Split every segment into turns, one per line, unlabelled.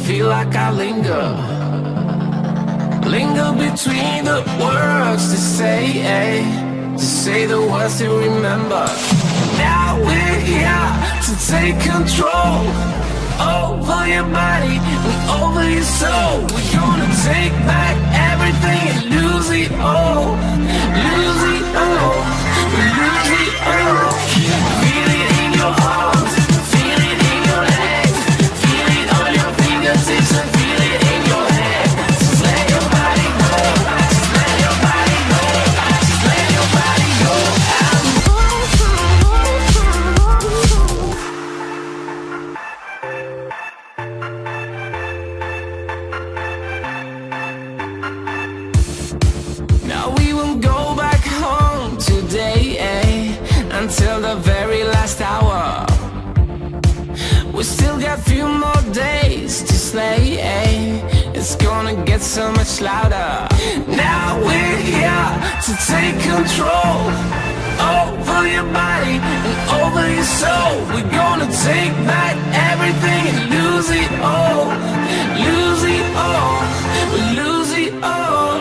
feel like I linger between the words to say the words to remember. Now we're here to take control over your body and over your soul. We're gonna take back everything and lose it all, lose it all, lose it all. Feel it in your arms, feel it in your legs, feel it on your fingertips and feel it in your head. Just let your body go, just let your body go, just let your body go. Now we won't go back home today, until the very last hour. We still got few more days to slay, it's gonna get so much louder. Now we're here to take control over your body and over your soul. We're gonna take back everything and lose it all, lose it all, lose it all.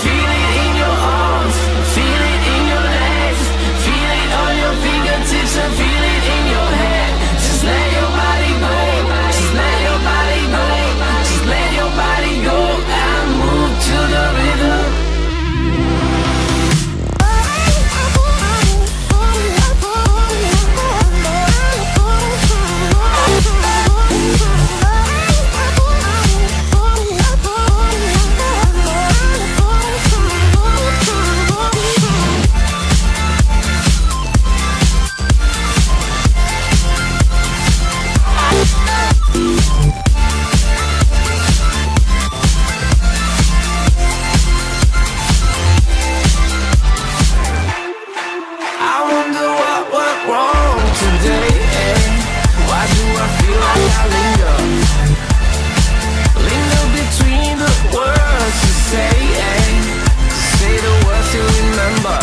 Feel it in your arms, feel it in your legs, feel it on your fingertips and feel it in your head. Just let your body go, just let your body go, just let your body go and move to the rhythm. I wonder what went wrong today, why do I feel like I linger between the words to say the words to remember.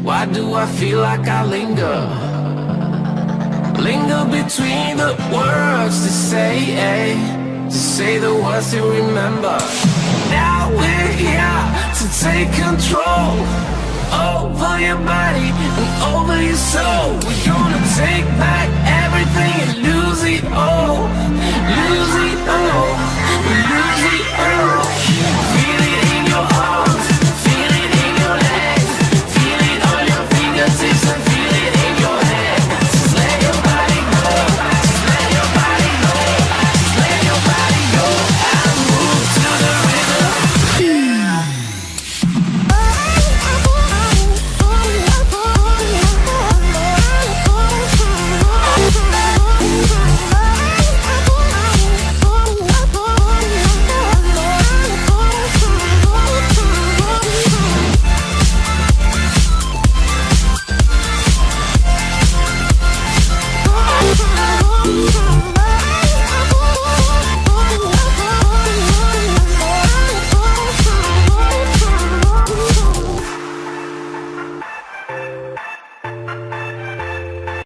Why do I feel like I linger between the words to say the words to remember. Now we're here to take control over your body and over your soul. We're gonna take back everything and lose it all,